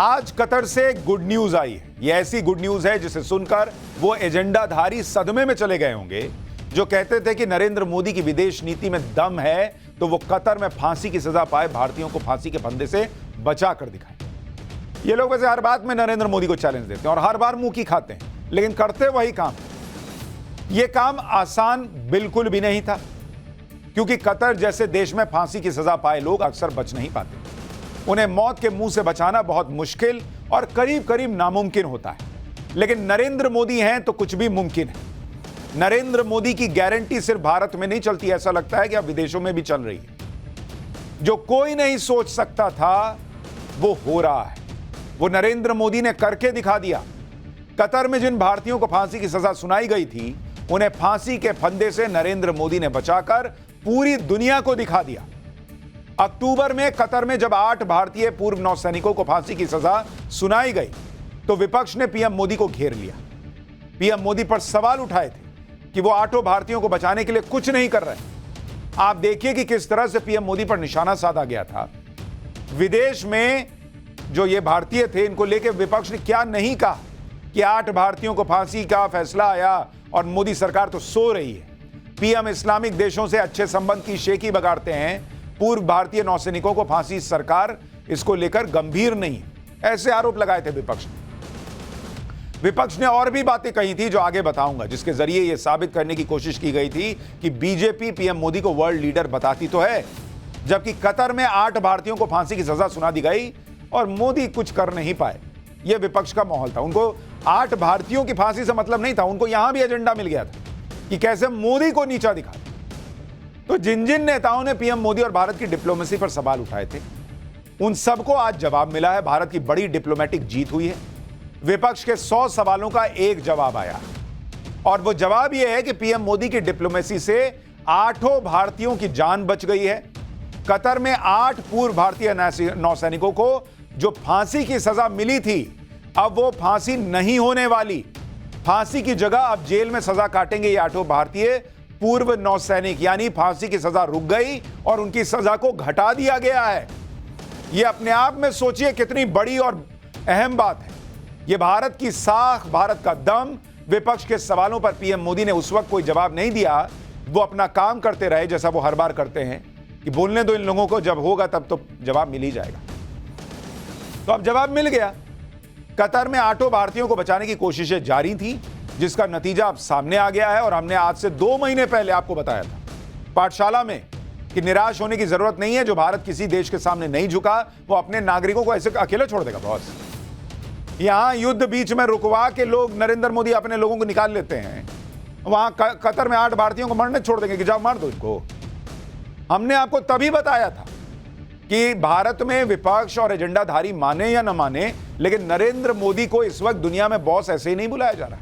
आज कतर से good news आई है। यह ऐसी गुड न्यूज है जिसे सुनकर वो एजेंडाधारी सदमे में चले गए होंगे जो कहते थे कि नरेंद्र मोदी की विदेश नीति में दम है तो वो कतर में फांसी की सजा पाए भारतीयों को फांसी के फंदे से बचा कर दिखाए। ये लोग वैसे हर बात में नरेंद्र मोदी को चैलेंज देते हैं और हर बार मुंह की खाते हैं, लेकिन करते वही काम। यह काम आसान बिल्कुल भी नहीं था, क्योंकि कतर जैसे देश में फांसी की सजा पाए लोग अक्सर बच नहीं पाते। उन्हें मौत के मुंह से बचाना बहुत मुश्किल और करीब करीब नामुमकिन होता है। लेकिन नरेंद्र मोदी हैं तो कुछ भी मुमकिन है। नरेंद्र मोदी की गारंटी सिर्फ भारत में नहीं चलती, ऐसा लगता है कि अब विदेशों में भी चल रही है। जो कोई नहीं सोच सकता था वो हो रहा है, वो नरेंद्र मोदी ने करके दिखा दिया। कतर में जिन भारतीयों को फांसी की सजा सुनाई गई थी, उन्हें फांसी के फंदे से नरेंद्र मोदी ने बचाकर पूरी दुनिया को दिखा दिया। अक्टूबर में कतर में जब 8 भारतीय पूर्व नौसैनिकों को फांसी की सजा सुनाई गई तो विपक्ष ने पीएम मोदी को घेर लिया। पीएम मोदी पर सवाल उठाए थे कि वो 8 भारतीयों को बचाने के लिए कुछ नहीं कर रहे। आप देखिए कि किस तरह से पीएम मोदी पर निशाना साधा गया था। विदेश में जो ये भारतीय थे, इनको लेकर विपक्ष ने क्या नहीं कहा कि 8 भारतीयों को फांसी का फैसला आया और मोदी सरकार तो सो रही है। पीएम इस्लामिक देशों से अच्छे संबंध की शेखी बगाड़ते हैं, पूर्व भारतीय नौसैनिकों को फांसी, सरकार इसको लेकर गंभीर नहीं, ऐसे आरोप लगाए थे विपक्ष ने। विपक्ष ने और भी बातें कही थी जो आगे बताऊंगा, जिसके जरिए यह साबित करने की कोशिश की गई थी कि बीजेपी पीएम मोदी को वर्ल्ड लीडर बताती तो है, जबकि कतर में 8 भारतीयों को फांसी की सजा सुना दी गई और मोदी कुछ कर नहीं पाए। यह विपक्ष का माहौल था। उनको 8 भारतीयों की फांसी से मतलब नहीं था, उनको यहां भी एजेंडा मिल गया था कि कैसे मोदी को नीचा दिखा। तो जिन जिन नेताओं ने पीएम मोदी और भारत की डिप्लोमेसी पर सवाल उठाए थे, उन सबको आज जवाब मिला है। भारत की बड़ी डिप्लोमेटिक जीत हुई है। विपक्ष के 100 सवालों का एक जवाब आया और वो जवाब यह है कि पीएम मोदी की डिप्लोमेसी से 8 भारतीयों की जान बच गई है। कतर में 8 पूर्व भारतीय नौसैनिकों को जो फांसी की सजा मिली थी, अब वो फांसी नहीं होने वाली। फांसी की जगह अब जेल में सजा काटेंगे ये 8 भारतीय पूर्व नौसैनिक, यानी फांसी की सजा रुक गई और उनकी सजा को घटा दिया गया है। यह अपने आप में सोचिए कितनी बड़ी और अहम बात है। यह भारत की साख, भारत का दम। विपक्ष के सवालों पर पीएम मोदी ने उस वक्त कोई जवाब नहीं दिया। वो अपना काम करते रहे जैसा वो हर बार करते हैं कि बोलने दो इन लोगों को, जब होगा तब तो जवाब मिल ही जाएगा। तो अब जवाब मिल गया। कतर में 8 भारतीयों को बचाने की कोशिशें जारी थी, जिसका नतीजा अब सामने आ गया है। और हमने आज से 2 महीने पहले आपको बताया था पाठशाला में कि निराश होने की जरूरत नहीं है। जो भारत किसी देश के सामने नहीं झुका, वो अपने नागरिकों को ऐसे अकेले छोड़ देगा। बॉस, यहां युद्ध बीच में रुकवा के लोग, नरेंद्र मोदी अपने लोगों को निकाल लेते हैं, वहां कतर में 8 भारतीयों को मरने छोड़ देंगे कि जाओ मार दो इनको। हमने आपको तभी बताया था कि भारत में विपक्ष और एजेंडाधारी माने या न माने, लेकिन नरेंद्र मोदी को इस वक्त दुनिया में बॉस ऐसे ही नहीं बुलाया जा रहा।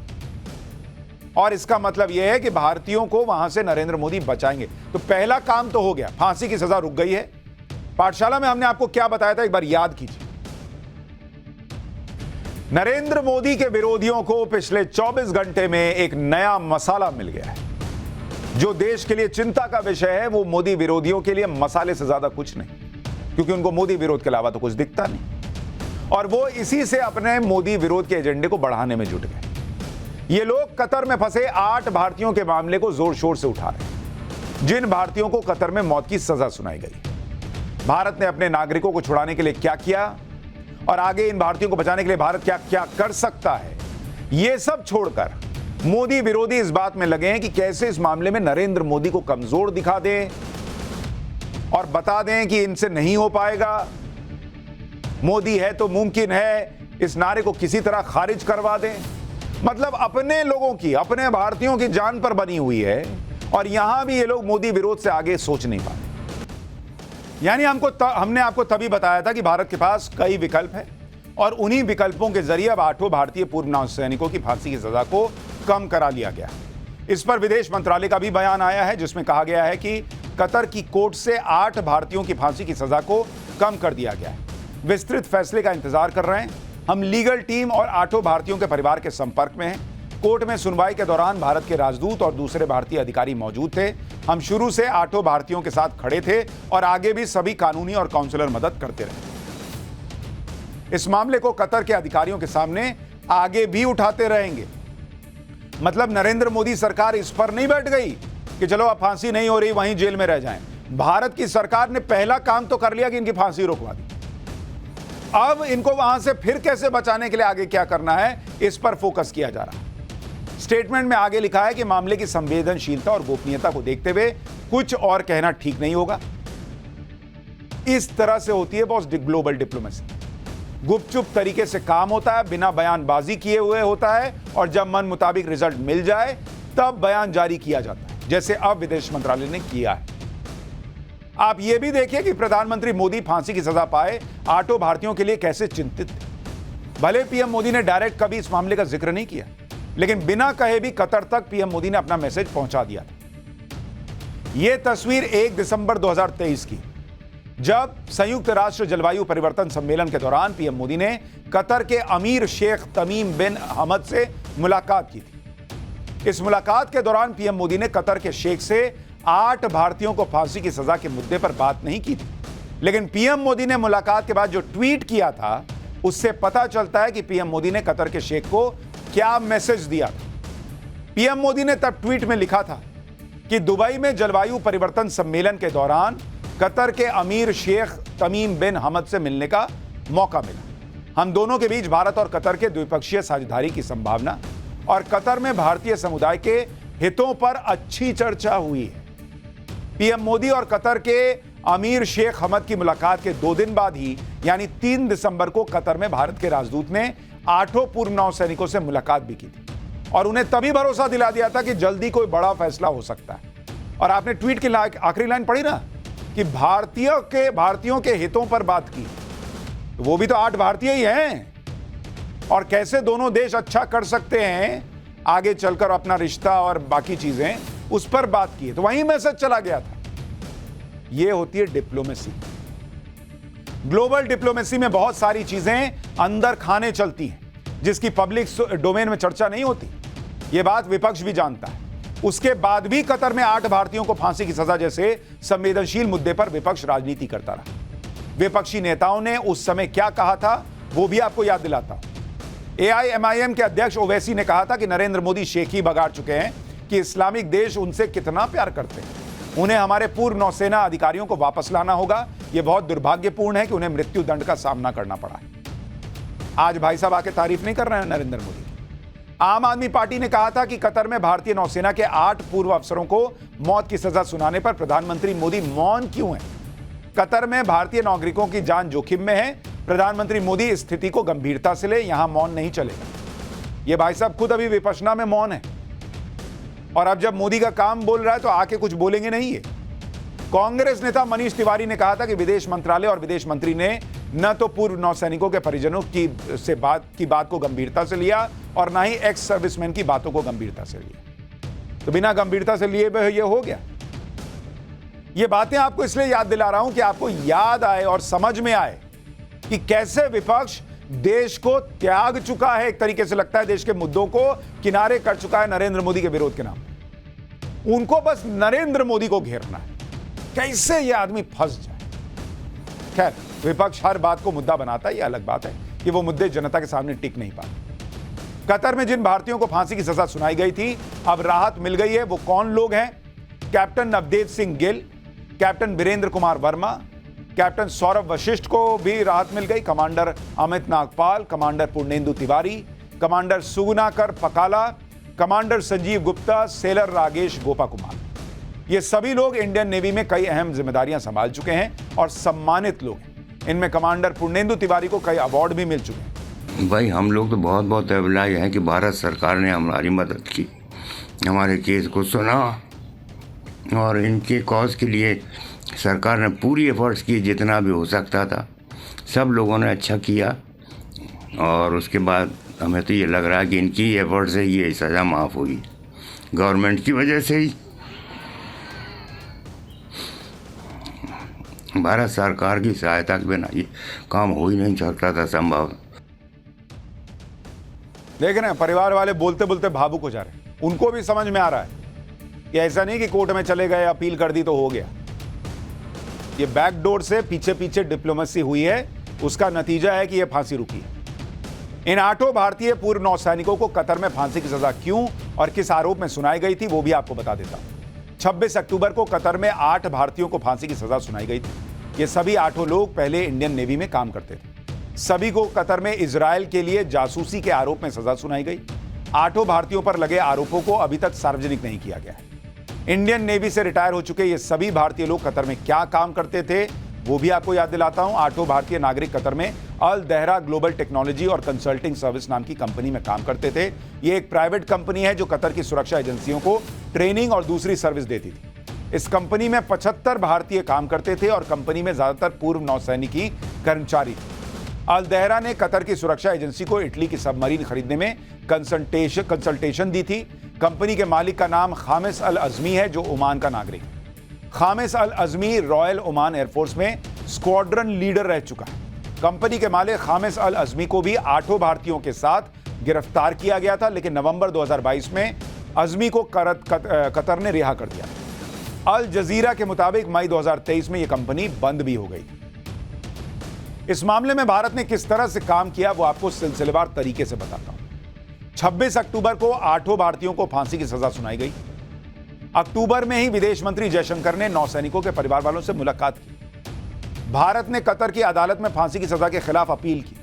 और इसका मतलब यह है कि भारतीयों को वहां से नरेंद्र मोदी बचाएंगे। तो पहला काम तो हो गया, फांसी की सजा रुक गई है। पाठशाला में हमने आपको क्या बताया था, एक बार याद कीजिए। नरेंद्र मोदी के विरोधियों को पिछले 24 घंटे में एक नया मसाला मिल गया है। जो देश के लिए चिंता का विषय है, वो मोदी विरोधियों के लिए मसाले से ज्यादा कुछ नहीं, क्योंकि उनको मोदी विरोध के अलावा तो कुछ दिखता नहीं। और वो इसी से अपने मोदी विरोध के एजेंडे को बढ़ाने में जुट गए। ये लोग कतर में फंसे 8 भारतीयों के मामले को जोर शोर से उठा रहे हैं, जिन भारतीयों को कतर में मौत की सजा सुनाई गई। भारत ने अपने नागरिकों को छुड़ाने के लिए क्या किया और आगे इन भारतीयों को बचाने के लिए भारत क्या क्या कर सकता है, ये सब छोड़कर मोदी विरोधी इस बात में लगे हैं कि कैसे इस मामले में नरेंद्र मोदी को कमजोर दिखा दें और बता दें कि इनसे नहीं हो पाएगा। मोदी है तो मुमकिन है, इस नारे को किसी तरह खारिज करवा दें। मतलब अपने लोगों की, अपने भारतीयों की जान पर बनी हुई है और यहां भी ये लोग मोदी विरोध से आगे सोच नहीं पा रहे। यानी हमने आपको तभी बताया था कि भारत के पास कई विकल्प हैं और उन्हीं विकल्पों के जरिए अब 8 भारतीय पूर्व नौसैनिकों की फांसी की सजा को कम करा लिया गया। इस पर विदेश मंत्रालय का भी बयान आया है, जिसमें कहा गया है कि कतर की कोर्ट से 8 भारतीयों की फांसी की सजा को कम कर दिया गया है। विस्तृत फैसले का इंतजार कर रहे हैं। हम लीगल टीम और 8 भारतीयों के परिवार के संपर्क में हैं। कोर्ट में सुनवाई के दौरान भारत के राजदूत और दूसरे भारतीय अधिकारी मौजूद थे। हम शुरू से 8 भारतीयों के साथ खड़े थे और आगे भी सभी कानूनी और काउंसलर मदद करते रहे। इस मामले को कतर के अधिकारियों के सामने आगे भी उठाते रहेंगे। मतलब नरेंद्र मोदी सरकार इस पर नहीं बैठ गई कि चलो अब फांसी नहीं हो रही, वहीं जेल में रह जाएं। भारत की सरकार ने पहला काम तो कर लिया कि इनकी फांसी रोकवा दी। अब इनको वहां से फिर कैसे बचाने के लिए आगे क्या करना है, इस पर फोकस किया जा रहा है। स्टेटमेंट में आगे लिखा है कि मामले की संवेदनशीलता और गोपनीयता को देखते हुए कुछ और कहना ठीक नहीं होगा। इस तरह से होती है बॉस ग्लोबल डिप्लोमेसी। गुपचुप तरीके से काम होता है, बिना बयानबाजी किए हुए होता है, और जब मन मुताबिक रिजल्ट मिल जाए तब बयान जारी किया जाता है, जैसे अब विदेश मंत्रालय ने किया है। आप यह भी देखिए कि प्रधानमंत्री मोदी फांसी की सजा पाए 8 भारतीयों के लिए कैसे चिंतित थे। भले पीएम मोदी ने डायरेक्ट कभी इस मामले का जिक्र नहीं किया, लेकिन बिना कहे भी कतर तक पीएम मोदी ने अपना मैसेज पहुंचा दिया था। यह तस्वीर 1 दिसंबर 2023 की, जब संयुक्त राष्ट्र जलवायु परिवर्तन सम्मेलन के दौरान पीएम मोदी ने कतर के अमीर शेख तमीम बिन हमद से मुलाकात की थी। इस मुलाकात के दौरान पीएम मोदी ने कतर के शेख से 8 भारतीयों को फांसी की सजा के मुद्दे पर बात नहीं की थी। लेकिन पीएम मोदी ने मुलाकात के बाद जो ट्वीट किया था, उससे पता चलता है कि पीएम मोदी ने कतर के शेख को क्या मैसेज दिया था। पीएम मोदी ने तब ट्वीट में लिखा था कि दुबई में जलवायु परिवर्तन सम्मेलन के दौरान कतर के अमीर शेख तमीम बिन हमद से मिलने का मौका मिला। हम दोनों के बीच भारत और कतर के द्विपक्षीय साझेदारी की संभावना और कतर में भारतीय समुदाय के हितों पर अच्छी चर्चा हुई है। पीएम मोदी और कतर के अमीर शेख हमद की मुलाकात के 2 दिन बाद ही, यानी 3 दिसंबर को कतर में भारत के राजदूत ने 8 पूर्व नौसैनिकों से मुलाकात भी की थी और उन्हें तभी भरोसा दिला दिया था कि जल्दी कोई बड़ा फैसला हो सकता है। और आपने ट्वीट की आखिरी लाइन पढ़ी ना, कि भारतीयों के हितों पर बात की, तो वो भी तो 8 भारतीय ही हैं, और कैसे दोनों देश अच्छा कर सकते हैं आगे चलकर अपना रिश्ता और बाकी चीजें, उस पर बात की। तो वहीं मैसेज चला गया था। यह होती है डिप्लोमेसी। ग्लोबल डिप्लोमेसी में बहुत सारी चीजें अंदर खाने चलती हैं, जिसकी पब्लिक डोमेन में चर्चा नहीं होती। यह बात विपक्ष भी जानता है। उसके बाद भी कतर में 8 भारतीयों को फांसी की सजा जैसे संवेदनशील मुद्दे पर विपक्ष राजनीति करता रहा। विपक्षी नेताओं ने उस समय क्या कहा था, वो भी आपको याद दिलाता हूं। AIMIM के अध्यक्ष ओवैसी ने कहा था कि नरेंद्र मोदी शेख ही बगाड़ चुके हैं कि इस्लामिक देश उनसे कितना प्यार करते हैं। उन्हें हमारे पूर्व नौसेना अधिकारियों को वापस लाना होगा। यह बहुत दुर्भाग्यपूर्ण है कि उन्हें मृत्यु दंड का सामना करना पड़ा है। आज भाई साहब आके तारीफ नहीं कर रहे हैं नरेंद्र मोदी। आम आदमी पार्टी ने कहा था कि कतर में भारतीय नौसेना के 8 पूर्व अफसरों को मौत की सजा सुनाने पर प्रधानमंत्री मोदी मौन क्यों हैं? कतर में भारतीय नागरिकों की जान जोखिम में है। प्रधानमंत्री मोदी इस स्थिति को गंभीरता से ले, यहां मौन नहीं चलेगा। यह भाई साहब खुद अभी विपश्यना में मौन है, और अब जब मोदी का काम बोल रहा है तो आके कुछ बोलेंगे नहीं। है कांग्रेस नेता मनीष तिवारी ने कहा था कि विदेश मंत्रालय और विदेश मंत्री ने न तो पूर्व नौसैनिकों के परिजनों की बात को गंभीरता से लिया और ना ही एक्स सर्विसमैन की बातों को गंभीरता से लिया। तो बिना गंभीरता से लिए हुए ये हो गया। ये बातें आपको इसलिए याद दिला रहा हूं कि आपको याद आए और समझ में आए कि कैसे विपक्ष देश को त्याग चुका है। एक तरीके से लगता है देश के मुद्दों को किनारे कर चुका है नरेंद्र मोदी के विरोध के नाम। उनको बस नरेंद्र मोदी को घेरना है, कैसे ये आदमी फंस जाए। खैर, विपक्ष हर बात को मुद्दा बनाता है, ये अलग बात है कि वो मुद्दे जनता के सामने टिक नहीं पाते। कतर में जिन भारतीयों को फांसी की सजा सुनाई गई थी, अब राहत मिल गई है। वो कौन लोग हैं? Captain Navdev Singh Gill, captain Virendra Kumar Verma, captain Saurabh Vashisht को भी राहत मिल गई, commander Amit Nagpal, commander Purnendu Tiwari, commander Sugunakar Pakala, commander Sanjeev Gupta, sailor Ragesh Gopakumar. ये सभी लोग इंडियन नेवी में कई अहम जिम्मेदारियां संभाल चुके हैं और सम्मानित लोग हैं। इनमें कमांडर पूर्णेंदु तिवारी को कई अवार्ड भी मिल चुके हैं। भाई, हम लोग तो बहुत अभिलाषी हैं कि भारत सरकार ने हमारी मदद की, हमारे केस को सुना और इनके कॉज के लिए सरकार ने पूरी एफर्ट्स की, जितना भी हो सकता था। सब लोगों ने अच्छा किया और उसके बाद हमें तो ये लग रहा है कि इनकी एफर्ट से ये सज़ा माफ़ हुई, गवर्नमेंट की वजह से ही। भारत सरकार की सहायता के बिना ये काम हो ही नहीं सकता था संभव। देख रहे हैं, परिवार वाले बोलते बोलते भावुक हो जा रहे हैं। उनको भी समझ में आ रहा है कि ऐसा नहीं कि कोर्ट में चले गए, अपील कर दी तो हो गया। ये बैकडोर से पीछे पीछे डिप्लोमेसी हुई है उसका नतीजा है कि यह फांसी रुकी है। इन 8 भारतीय पूर्व नौसैनिकों को कतर में फांसी की सजा क्यों और किस आरोप में सुनाई गई थी वो भी आपको बता देता हूं। 26 अक्टूबर को कतर में 8 भारतीयों को फांसी की सजा सुनाई गई थी। ये सभी 8 लोग पहले इंडियन नेवी में काम करते थे। सभी को कतर में इजरायल के लिए जासूसी के आरोप में सजा सुनाई गई। 8 भारतीयों पर लगे आरोपों को अभी तक सार्वजनिक नहीं किया गया है। इंडियन नेवी से रिटायर हो चुके ये सभी भारतीय लोग कतर में क्या काम करते थे वो भी आपको याद दिलाता हूं। 8 भारतीय नागरिक कतर में अल दहरा ग्लोबल टेक्नोलॉजी और कंसल्टिंग सर्विस नाम की कंपनी में काम करते थे। यह एक प्राइवेट कंपनी है जो कतर की सुरक्षा एजेंसियों को ट्रेनिंग और दूसरी सर्विस देती थी। इस कंपनी में 75 भारतीय काम करते थे और कंपनी में ज्यादातर पूर्व नौसैनिकी कर्मचारी थे। अल दहरा ने कतर की सुरक्षा एजेंसी को इटली की सबमरीन खरीदने में कंसल्टेशन दी थी। कंपनी के मालिक का नाम खामिस अल अजमी है जो ओमान का नागरिक है। खामिस अल अजमी रॉयल ओमान एयरफोर्स में स्क्वाड्रन लीडर रह चुका है। कंपनी के मालिक खामिस अल अजमी को भी 8 भारतीयों के साथ गिरफ्तार किया गया था, लेकिन नवंबर 2022 में अजमी को कतर ने रिहा कर दिया। अल जजीरा के मुताबिक मई 2023 में यह कंपनी बंद भी हो गई। इस मामले में भारत ने किस तरह से काम किया वो आपको सिलसिलेवार तरीके से बताता हूं। 26 अक्टूबर को 8 भारतीयों को फांसी की सजा सुनाई गई। अक्टूबर में ही विदेश मंत्री जयशंकर ने नौसैनिकों के परिवार वालों से मुलाकात की। भारत ने कतर की अदालत में फांसी की सजा के खिलाफ अपील की।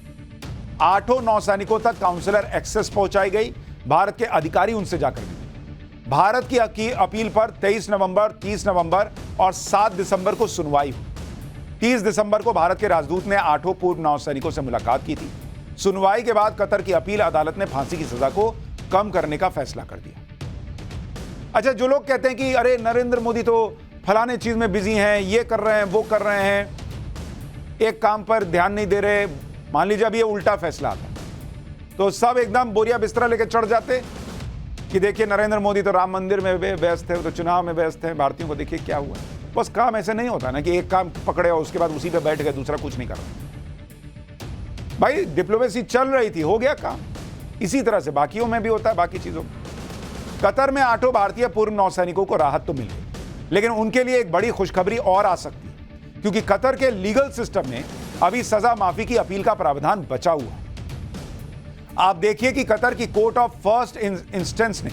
8 नौसैनिकों तक काउंसलर एक्सेस पहुंचाई गई। भारत के अधिकारी उनसे जाकर मिले। भारत की अपील पर 23 नवंबर, 30 नवंबर और 7 दिसंबर को सुनवाई हुई। 30 दिसंबर को भारत के राजदूत ने 8 पूर्व नौसैनिकों से मुलाकात की थी। सुनवाई के बाद कतर की अपील अदालत ने फांसी की सजा को कम करने का फैसला कर दिया। अच्छा, जो लोग कहते हैं कि अरे नरेंद्र मोदी तो फलाने चीज में बिजी हैं, ये कर रहे हैं, वो कर रहे हैं, एक काम पर ध्यान नहीं दे रहे, मान लीजिए अभी ये उल्टा फैसला आता तो सब एकदम बोरिया बिस्तरा लेके चढ़ जाते कि देखिए नरेंद्र मोदी तो राम मंदिर में व्यस्त है, तो चुनाव में व्यस्त है, भारतीयों को देखिए क्या हुआ। बस काम ऐसे नहीं होता ना कि एक काम पकड़े और उसके बाद उसी पे बैठ गए, दूसरा कुछ नहीं कर रहा। भाई डिप्लोमेसी चल रही थी, हो गया काम। इसी तरह से बाकियों में भी होता है, बाकी चीजों में। कतर में 8 भारतीय पूर्व नौसैनिकों को राहत तो मिल गई, लेकिन उनके लिए एक बड़ी खुशखबरी और आ सकती है, क्योंकि कतर के लीगल सिस्टम में अभी सजा माफी की अपील का प्रावधान बचा हुआ है। आप देखिए कि कतर की कोर्ट ऑफ फर्स्ट इंस्टेंस ने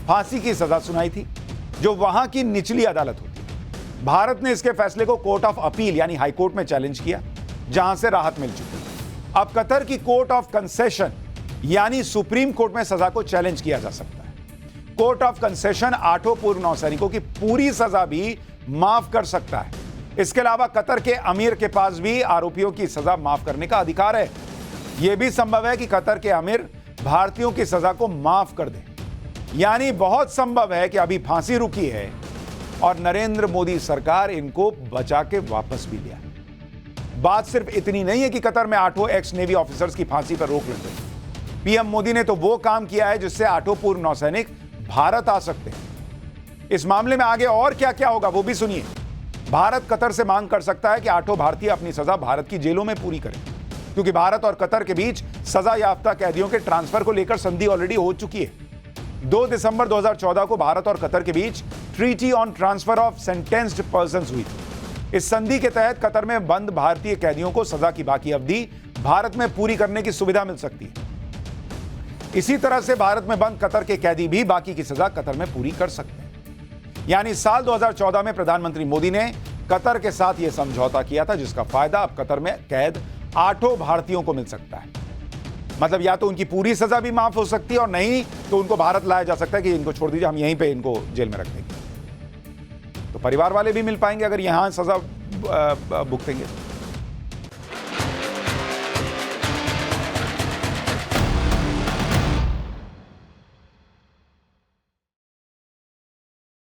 फांसी की सजा सुनाई थी, जो वहां की निचली अदालत होती है। भारत ने इसके फैसले को कोर्ट ऑफ अपील यानी हाई कोर्ट में चैलेंज किया, जहां से राहत मिल चुकी है। अब कतर की कोर्ट ऑफ कंसेशन यानी सुप्रीम कोर्ट में सजा को चैलेंज किया जा सकता है। कोर्ट ऑफ कंसेशन 8 पूर्व नौसैनिकों की पूरी सजा भी माफ कर सकता है। इसके अलावा कतर के अमीर के पास भी आरोपियों की सजा माफ करने का अधिकार है। यह भी संभव है कि कतर के अमीर भारतीयों की सजा को माफ कर दें। यानी बहुत संभव है कि अभी फांसी रुकी है और नरेंद्र मोदी सरकार इनको बचा के वापस भी लिया। बात सिर्फ इतनी नहीं है कि कतर में 8 एक्स नेवी ऑफिसर्स की फांसी पर रोक लग गई। पीएम मोदी ने तो वो काम किया है जिससे 8 पूर्व नौसैनिक भारत आ सकते हैं। इस मामले में आगे और क्या क्या होगा वो भी सुनिए। भारत कतर से मांग कर सकता है कि 8 भारतीय अपनी सजा भारत की जेलों में पूरी करें, क्योंकि भारत और कतर के बीच सजा याफ्ता कैदियों के ट्रांसफर को लेकर संधि ऑलरेडी हो चुकी है। 2 दिसंबर 2014 को भारत और कतर के बीच treaty on transfer of sentenced persons हुई थी। इस संधि के तहत कतर में बंद भारतीय कैदियों को सजा की बाकी अवधि भारत में पूरी करने की सुविधा मिल सकती है। इसी तरह से भारत में बंद कतर के कैदी भी बाकी की सजा कतर में पूरी कर सकते हैं। यानी साल 2014 में प्रधानमंत्री मोदी ने कतर के साथ यह समझौता किया था, जिसका फायदा अब कतर में कैद 8 भारतीयों को मिल सकता है। मतलब या तो उनकी पूरी सजा भी माफ हो सकती है और नहीं तो उनको भारत लाया जा सकता है कि इनको छोड़ दीजिए, हम यहीं पे इनको जेल में रख देंगे। तो परिवार वाले भी मिल पाएंगे अगर यहां सजा भुगतेंगे।